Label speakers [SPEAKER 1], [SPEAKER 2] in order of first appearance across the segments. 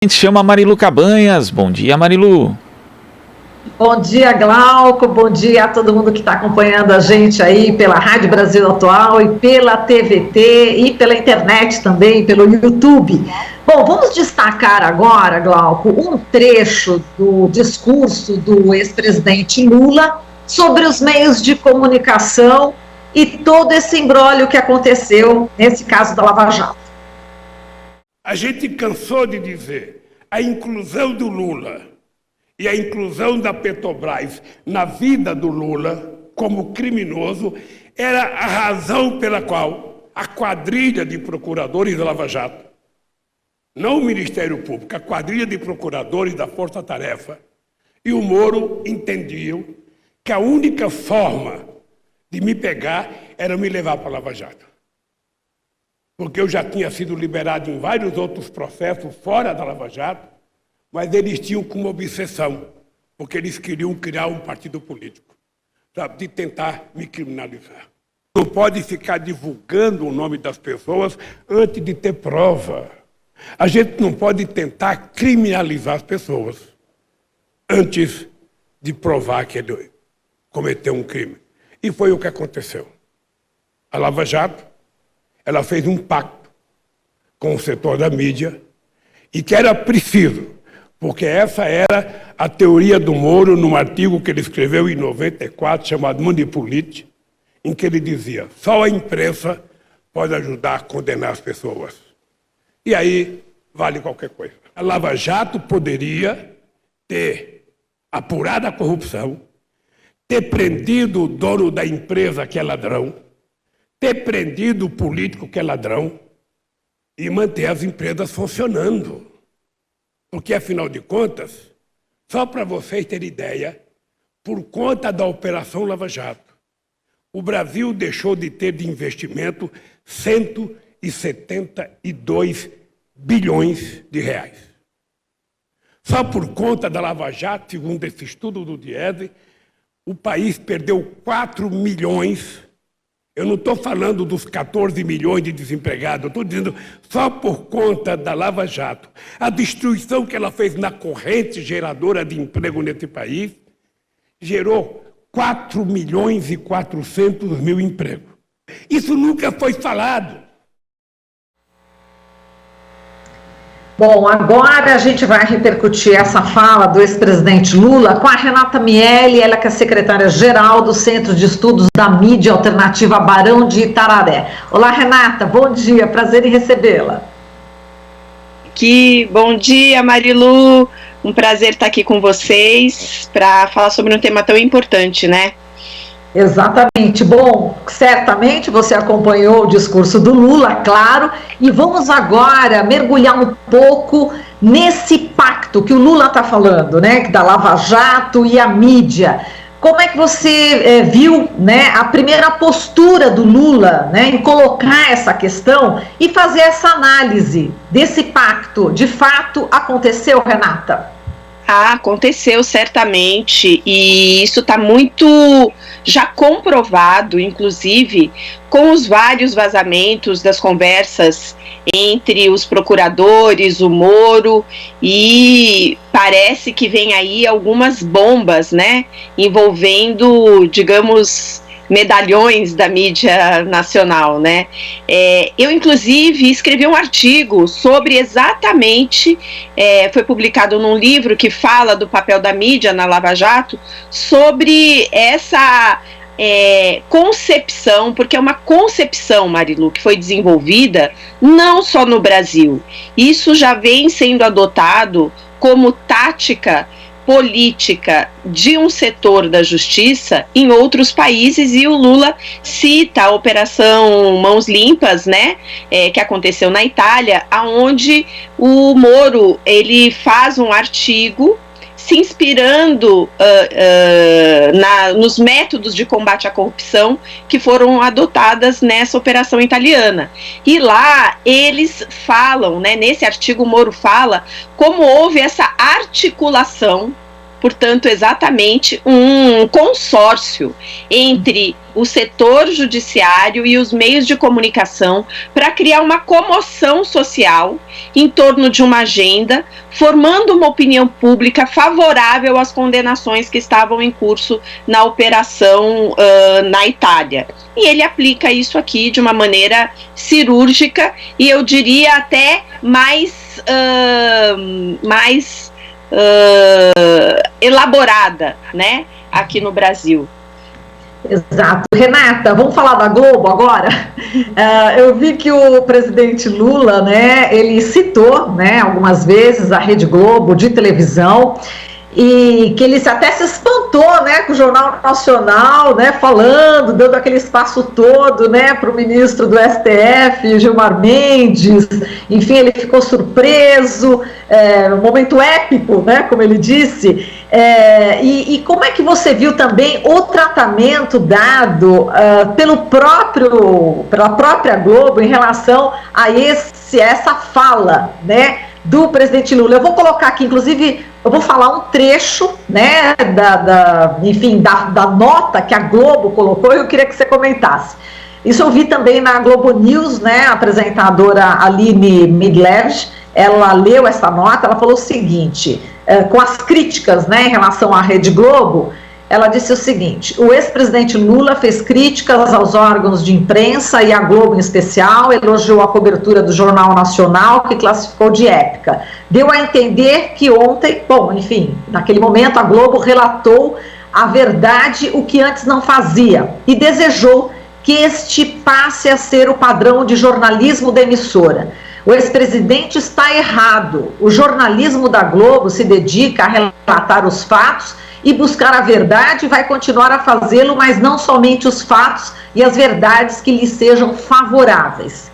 [SPEAKER 1] A gente chama a Marilu Cabanhas. Bom dia, Marilu.
[SPEAKER 2] Bom dia, Glauco. Bom dia a todo mundo que está acompanhando a gente aí pela Rádio Brasil Atual e pela TVT e pela internet também, pelo YouTube. Bom, vamos destacar agora, Glauco, um trecho do discurso do ex-presidente Lula sobre os meios de comunicação e todo esse imbróglio que aconteceu nesse caso da Lava Jato.
[SPEAKER 3] A gente cansou de dizer a inclusão do Lula e a inclusão da Petrobras na vida do Lula como criminoso era a razão pela qual a quadrilha de procuradores da Lava Jato, não o Ministério Público, a quadrilha de procuradores da Força Tarefa e o Moro entendiam que a única forma de me pegar era me levar para a Lava Jato. Porque eu já tinha sido liberado em vários outros processos fora da Lava Jato, mas eles tinham como obsessão, porque eles queriam criar um partido político, sabe, de tentar me criminalizar. Não pode ficar divulgando o nome das pessoas antes de ter prova. A gente não pode tentar criminalizar as pessoas antes de provar que ele cometeu um crime. E foi o que aconteceu. A Lava Jato, ela fez um pacto com o setor da mídia e que era preciso, porque essa era a teoria do Moro num artigo que ele escreveu em 94, chamado Manipulite, em que ele dizia: só a imprensa pode ajudar a condenar as pessoas. E aí vale qualquer coisa. A Lava Jato poderia ter apurado a corrupção, ter prendido o dono da empresa que é ladrão, ter prendido o político que é ladrão e manter as empresas funcionando. Porque, afinal de contas, só para vocês terem ideia, por conta da Operação Lava Jato, o Brasil deixou de ter de investimento 172 bilhões de reais. Só por conta da Lava Jato, segundo esse estudo do Diese, o país perdeu 4 milhões. Eu não estou falando dos 14 milhões de desempregados, eu estou dizendo só por conta da Lava Jato. A destruição que ela fez na corrente geradora de emprego nesse país gerou 4 milhões e 400 mil empregos. Isso nunca foi falado.
[SPEAKER 2] Bom, agora a gente vai repercutir essa fala do ex-presidente Lula com a Renata Miele, ela que é secretária-geral do Centro de Estudos da Mídia Alternativa Barão de Itararé. Olá, Renata, bom dia, prazer em recebê-la.
[SPEAKER 4] Bom dia, Marilu, um prazer estar aqui com vocês para falar sobre um tema tão importante, né?
[SPEAKER 2] Exatamente. Bom, certamente você acompanhou o discurso do Lula, claro, e vamos agora mergulhar um pouco nesse pacto que o Lula está falando, né, da Lava Jato e a mídia. Como é que você viu, né, a primeira postura do Lula, né, em colocar essa questão e fazer essa análise desse pacto? De fato aconteceu, Renata?
[SPEAKER 4] Aconteceu certamente, e isso está muito já comprovado, inclusive, com os vários vazamentos das conversas entre os procuradores, o Moro, e parece que vem aí algumas bombas, né, envolvendo, digamos, medalhões da mídia nacional, né? Eu, inclusive, escrevi um artigo sobre exatamente, foi publicado num livro que fala do papel da mídia na Lava Jato, sobre essa concepção, porque é uma concepção, Marilu, que foi desenvolvida não só no Brasil. Isso já vem sendo adotado como tática política de um setor da justiça em outros países, e o Lula cita a Operação Mãos Limpas, né, que aconteceu na Itália, aonde o Moro ele faz um artigo se inspirando nos métodos de combate à corrupção que foram adotadas nessa operação italiana. E lá eles falam, né, nesse artigo o Moro fala como houve essa articulação portanto, exatamente um consórcio entre o setor judiciário e os meios de comunicação para criar uma comoção social em torno de uma agenda, formando uma opinião pública favorável às condenações que estavam em curso na operação na Itália. E ele aplica isso aqui de uma maneira cirúrgica e eu diria até mais elaborada, né, aqui no Brasil.
[SPEAKER 2] Exato. Renata, vamos falar da Globo agora? Eu vi que o presidente Lula, né, ele citou, né, algumas vezes a Rede Globo de televisão e que ele até se espantou, né, com o Jornal Nacional, né, falando, dando aquele espaço todo, né, para o ministro do STF, Gilmar Mendes, enfim, ele ficou surpreso, um momento épico, né, como ele disse, e como é que você viu também o tratamento dado pela própria Globo em relação a essa fala, né, do presidente Lula? Eu vou colocar aqui, inclusive, eu vou falar um trecho, né, da nota que a Globo colocou, e eu queria que você comentasse. Isso eu vi também na Globo News, né, a apresentadora Aline Midlevich, ela leu essa nota, ela falou o seguinte, com as críticas, né, em relação à Rede Globo, ela disse o seguinte: o ex-presidente Lula fez críticas aos órgãos de imprensa e à Globo em especial, elogiou a cobertura do Jornal Nacional, que classificou de épica. Deu a entender que ontem, naquele momento a Globo relatou a verdade, o que antes não fazia, e desejou que este passe a ser o padrão de jornalismo da emissora. O ex-presidente está errado. O jornalismo da Globo se dedica a relatar os fatos e buscar a verdade, vai continuar a fazê-lo, mas não somente os fatos e as verdades que lhe sejam favoráveis.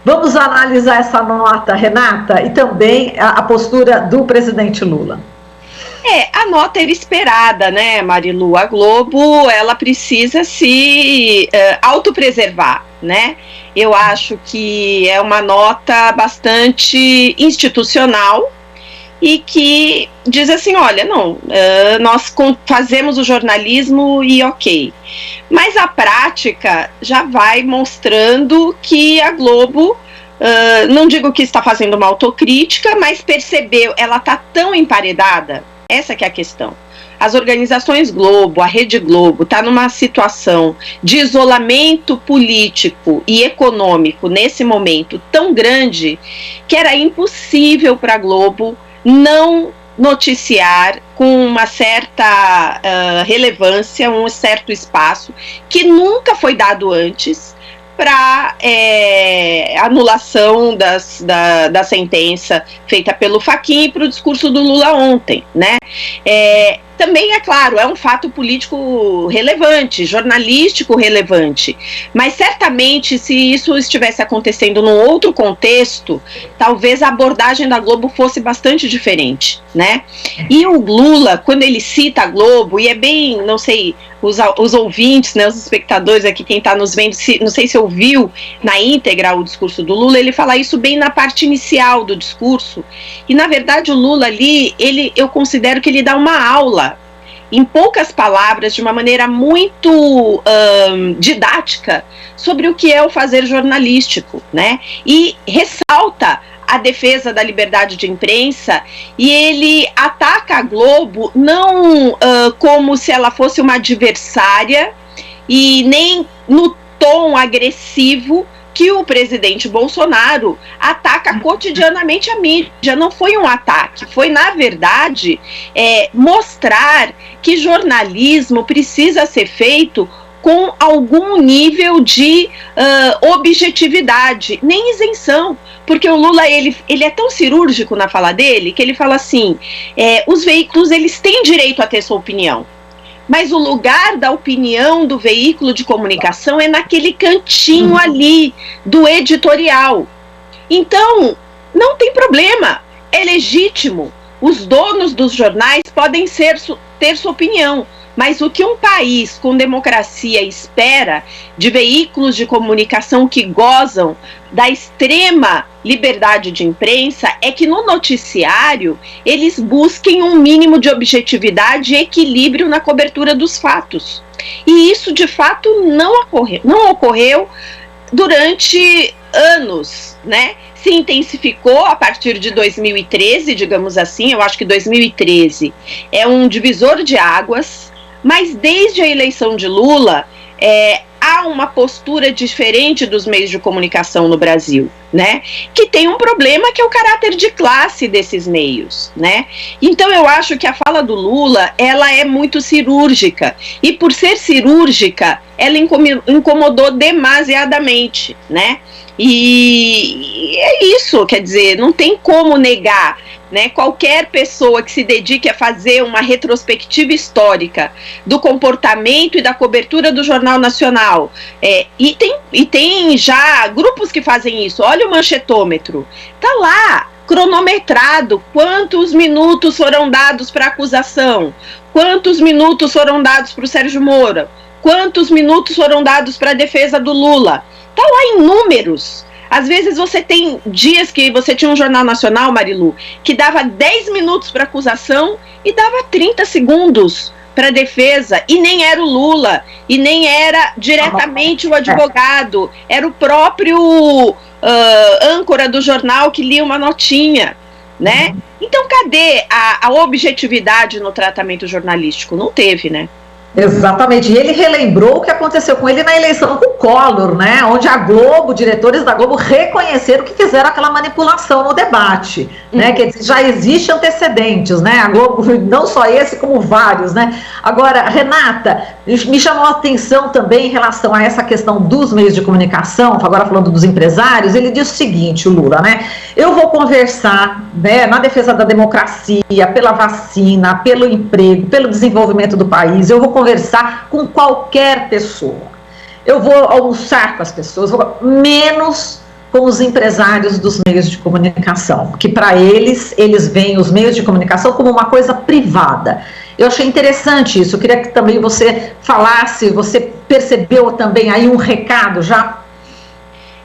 [SPEAKER 2] Vamos analisar essa nota, Renata, e também a postura do presidente Lula.
[SPEAKER 4] A nota era esperada, né, Marilu? A Globo, ela precisa se autopreservar, né? Eu acho que é uma nota bastante institucional, e que diz assim, olha, nós fazemos o jornalismo e ok. Mas a prática já vai mostrando que a Globo, não digo que está fazendo uma autocrítica, mas percebeu, ela está tão emparedada, essa que é a questão. As organizações Globo, a Rede Globo, está numa situação de isolamento político e econômico nesse momento tão grande que era impossível para a Globo não noticiar com uma certa relevância, um certo espaço que nunca foi dado antes para anulação da sentença feita pelo Fachin e para o discurso do Lula ontem, né? Também, é claro, é um fato político relevante, jornalístico relevante, mas certamente se isso estivesse acontecendo num outro contexto, talvez a abordagem da Globo fosse bastante diferente, né? E o Lula, quando ele cita a Globo, e é bem, não sei, os ouvintes, né, os espectadores aqui, quem está nos vendo, não sei se ouviu na íntegra o discurso do Lula, ele fala isso bem na parte inicial do discurso, e na verdade o Lula ali, eu considero que ele dá uma aula, em poucas palavras, de uma maneira muito didática, sobre o que é o fazer jornalístico, né? E ressalta a defesa da liberdade de imprensa, e ele ataca a Globo não como se ela fosse uma adversária, e nem no tom agressivo que o presidente Bolsonaro ataca cotidianamente a mídia. Não foi um ataque, foi, na verdade, mostrar que jornalismo precisa ser feito com algum nível de objetividade, nem isenção, porque o Lula ele é tão cirúrgico na fala dele, que ele fala assim, os veículos eles têm direito a ter sua opinião, mas o lugar da opinião do veículo de comunicação é naquele cantinho ali do editorial. Então, não tem problema, é legítimo, os donos dos jornais podem ter sua opinião, mas o que um país com democracia espera de veículos de comunicação que gozam da extrema liberdade de imprensa é que no noticiário eles busquem um mínimo de objetividade e equilíbrio na cobertura dos fatos. E isso, de fato, não ocorreu durante anos, né? Se intensificou a partir de 2013, digamos assim. Eu acho que 2013 é um divisor de águas, mas desde a eleição de Lula há uma postura diferente dos meios de comunicação no Brasil, né? Que tem um problema, que é o caráter de classe desses meios, né? Então eu acho que a fala do Lula, ela é muito cirúrgica, e por ser cirúrgica, ela incomodou demasiadamente, né? E é isso, quer dizer, não tem como negar, né? Qualquer pessoa que se dedique a fazer uma retrospectiva histórica do comportamento e da cobertura do Jornal Nacional, e tem já grupos que fazem isso. Olha o manchetômetro, tá lá cronometrado quantos minutos foram dados para a acusação, quantos minutos foram dados para o Sérgio Moro, quantos minutos foram dados para a defesa do Lula. Tá lá em números. Às vezes você tem dias que você tinha um Jornal Nacional, Marilu, que dava 10 minutos para acusação e dava 30 segundos para defesa, e nem era o Lula, e nem era diretamente o advogado, era o próprio âncora do jornal que lia uma notinha, né? Então cadê a objetividade no tratamento jornalístico? Não teve, né?
[SPEAKER 2] Exatamente, e ele relembrou o que aconteceu com ele na eleição com o Collor, né, onde a Globo, diretores da Globo reconheceram que fizeram aquela manipulação no debate, né, quer dizer, já existe antecedentes, né, a Globo, não só esse, como vários, né. Agora, Renata, me chamou a atenção também em relação a essa questão dos meios de comunicação, agora falando dos empresários, ele diz o seguinte, o Lula, né, eu vou conversar, né, na defesa da democracia, pela vacina, pelo emprego, pelo desenvolvimento do país, eu vou conversar com qualquer pessoa, eu vou almoçar com as pessoas, menos com os empresários dos meios de comunicação, que para eles veem os meios de comunicação como uma coisa privada. Eu achei interessante isso, eu queria que também você falasse, você percebeu também aí um recado já?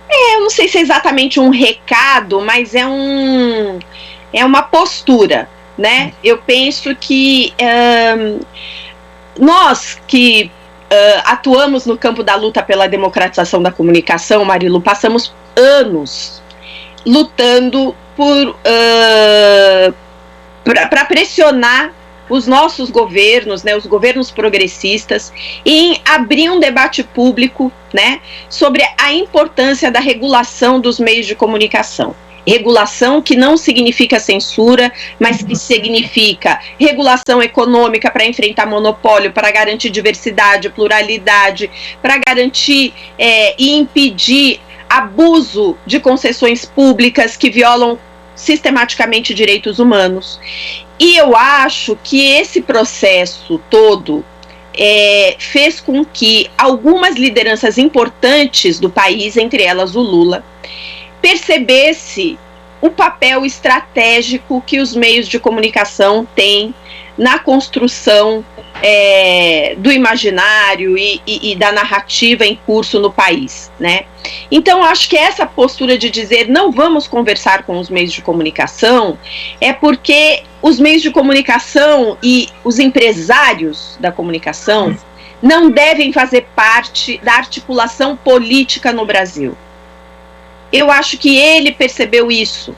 [SPEAKER 4] Eu não sei se é exatamente um recado, mas é uma postura, né? Eu penso que nós que atuamos no campo da luta pela democratização da comunicação, Marilu, passamos anos lutando para pressionar os nossos governos, né, os governos progressistas, em abrir um debate público, né, sobre a importância da regulação dos meios de comunicação. Regulação que não significa censura, mas que significa regulação econômica para enfrentar monopólio, para garantir diversidade, pluralidade, para garantir e impedir abuso de concessões públicas que violam sistematicamente direitos humanos. E eu acho que esse processo todo fez com que algumas lideranças importantes do país, entre elas o Lula, percebesse o papel estratégico que os meios de comunicação têm na construção do imaginário e da narrativa em curso no país, né? Então, acho que essa postura de dizer não vamos conversar com os meios de comunicação é porque os meios de comunicação e os empresários da comunicação não devem fazer parte da articulação política no Brasil. Eu acho que ele percebeu isso.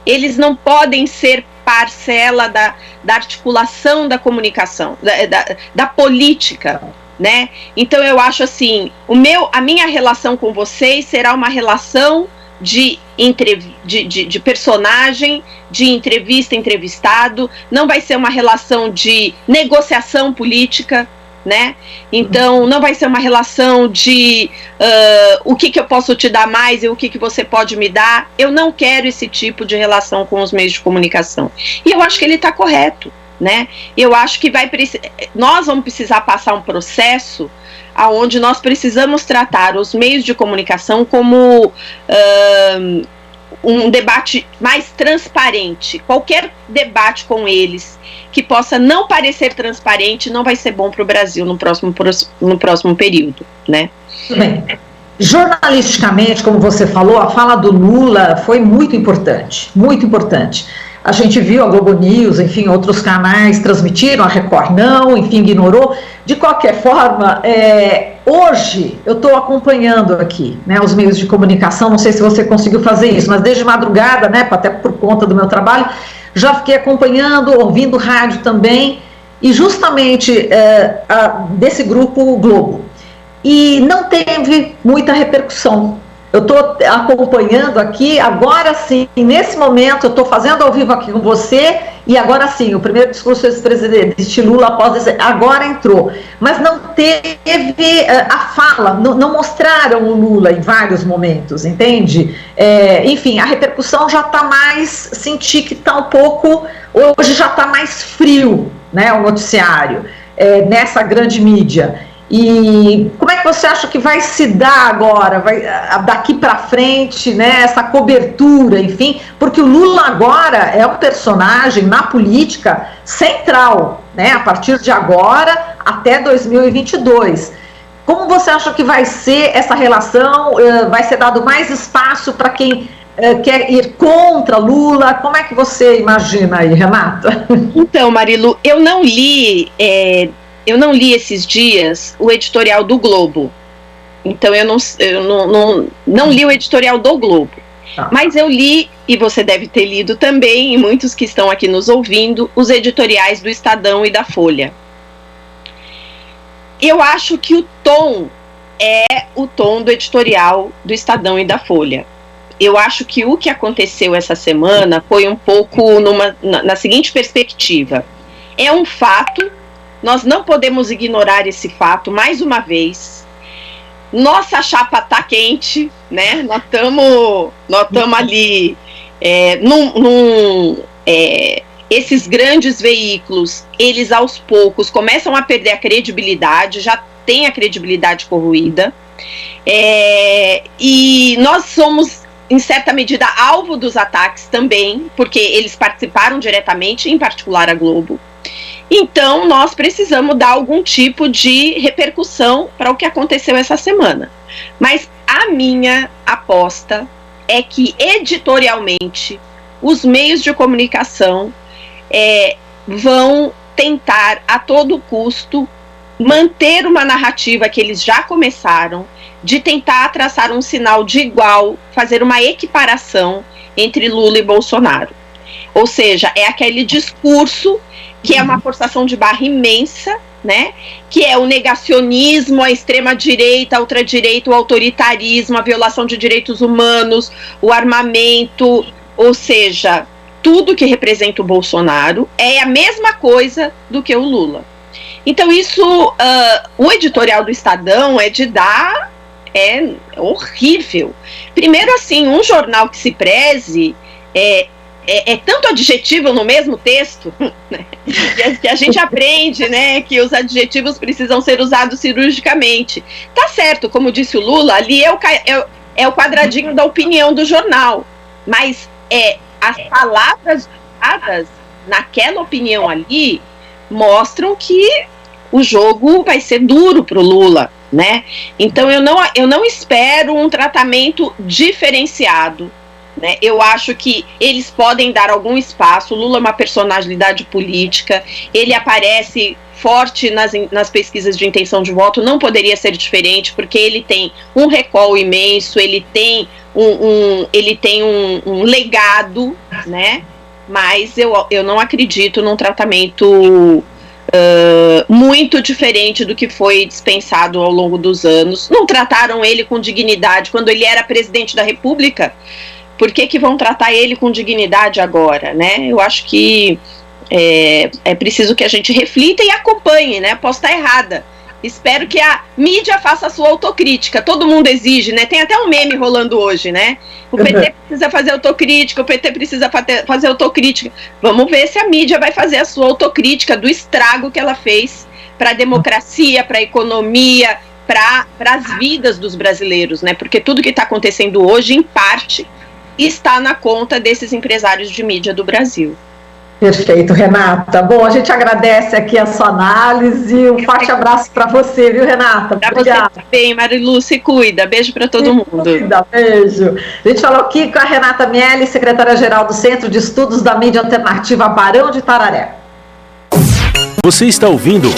[SPEAKER 4] Eles não podem ser parcela da articulação da comunicação, da política, né? Então eu acho assim, a minha relação com vocês será uma relação de personagem, de entrevista, entrevistado, não vai ser uma relação de negociação política, né? Então não vai ser uma relação de o que eu posso te dar mais e o que você pode me dar. Eu não quero esse tipo de relação com os meios de comunicação, e eu acho que ele está correto, né? Eu acho que nós vamos precisar passar um processo aonde nós precisamos tratar os meios de comunicação como um debate mais transparente. Qualquer debate com eles que possa não parecer transparente não vai ser bom para o Brasil no próximo período, né?
[SPEAKER 2] Tudo bem. Jornalisticamente, como você falou, a fala do Lula foi muito importante, muito importante. A gente viu a Globo News, enfim, outros canais transmitiram, a Record não, enfim, ignorou. De qualquer forma, hoje eu estou acompanhando aqui, né, os meios de comunicação, não sei se você conseguiu fazer isso, mas desde madrugada, né, até por conta do meu trabalho, já fiquei acompanhando, ouvindo rádio também, e justamente desse grupo Globo. E não teve muita repercussão. Eu estou acompanhando aqui, agora sim, nesse momento, eu estou fazendo ao vivo aqui com você, e agora sim, o primeiro discurso do ex-presidente Lula após agora entrou. Mas não teve a fala, não mostraram o Lula em vários momentos, entende? Enfim, a repercussão já está mais, senti que está um pouco, hoje já está mais frio, né, o noticiário, nessa grande mídia. E como é que você acha que vai se dar agora, daqui para frente, né, essa cobertura, enfim, porque o Lula agora é um personagem na política central, né, a partir de agora até 2022. Como você acha que vai ser essa relação? Vai ser dado mais espaço para quem quer ir contra Lula? Como é que você imagina aí, Renata?
[SPEAKER 4] Então, Marilu, eu não li esses dias o editorial do Globo. Então eu não li o editorial do Globo. Tá. Mas eu li, e você deve ter lido também, e muitos que estão aqui nos ouvindo, os editoriais do Estadão e da Folha. Eu acho que o tom é o tom do editorial do Estadão e da Folha. Eu acho que o que aconteceu essa semana foi um pouco na seguinte perspectiva. É um fato. Nós não podemos ignorar esse fato, mais uma vez. Nossa chapa está quente, né? Nós estamos ali, esses grandes veículos, eles aos poucos começam a perder a credibilidade, já tem a credibilidade corroída, e nós somos, em certa medida, alvo dos ataques também, porque eles participaram diretamente, em particular a Globo. Então, nós precisamos dar algum tipo de repercussão para o que aconteceu essa semana. Mas a minha aposta é que, editorialmente, os meios de comunicação vão tentar, a todo custo, manter uma narrativa que eles já começaram, de tentar traçar um sinal de igual, fazer uma equiparação entre Lula e Bolsonaro. Ou seja, é aquele discurso que é uma forçação de barra imensa, né? Que é o negacionismo, a extrema-direita, a ultradireita, o autoritarismo, a violação de direitos humanos, o armamento, ou seja, tudo que representa o Bolsonaro é a mesma coisa do que o Lula. Então isso, o editorial do Estadão é horrível. Primeiro, assim, um jornal que se preze é tanto adjetivo no mesmo texto, né, que a gente aprende, né, que os adjetivos precisam ser usados cirurgicamente. Tá certo, como disse o Lula, ali é o quadradinho da opinião do jornal, mas as palavras usadas naquela opinião ali mostram que o jogo vai ser duro para o Lula, né? Então eu não espero um tratamento diferenciado. Né? Eu acho que eles podem dar algum espaço. O Lula é uma personalidade política, ele aparece forte nas pesquisas de intenção de voto, não poderia ser diferente, porque ele tem um recall imenso, ele tem um legado, né? Mas eu não acredito num tratamento muito diferente do que foi dispensado ao longo dos anos. Não trataram ele com dignidade quando ele era presidente da República. Por que vão tratar ele com dignidade agora, né? Eu acho que é preciso que a gente reflita e acompanhe, né? Posso estar errada. Espero que a mídia faça a sua autocrítica. Todo mundo exige, né? Tem até um meme rolando hoje, né? O PT precisa fazer autocrítica, o PT precisa fazer autocrítica. Vamos ver se a mídia vai fazer a sua autocrítica do estrago que ela fez para a democracia, para a economia, para as vidas dos brasileiros, né? Porque tudo que está acontecendo hoje, em parte, está na conta desses empresários de mídia do Brasil.
[SPEAKER 2] Perfeito, Renata. Bom, a gente agradece aqui a sua análise. Um forte abraço para você, viu, Renata?
[SPEAKER 4] Obrigada. Você também, Marilu, se cuida. Beijo para todo mundo.
[SPEAKER 2] Cuida, beijo. A gente falou aqui com a Renata Miele, secretária-geral do Centro de Estudos da Mídia Alternativa Barão de Itararé.
[SPEAKER 5] Você está ouvindo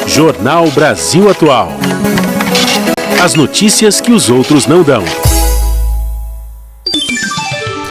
[SPEAKER 5] Jornal Brasil Atual. As notícias que os outros não dão.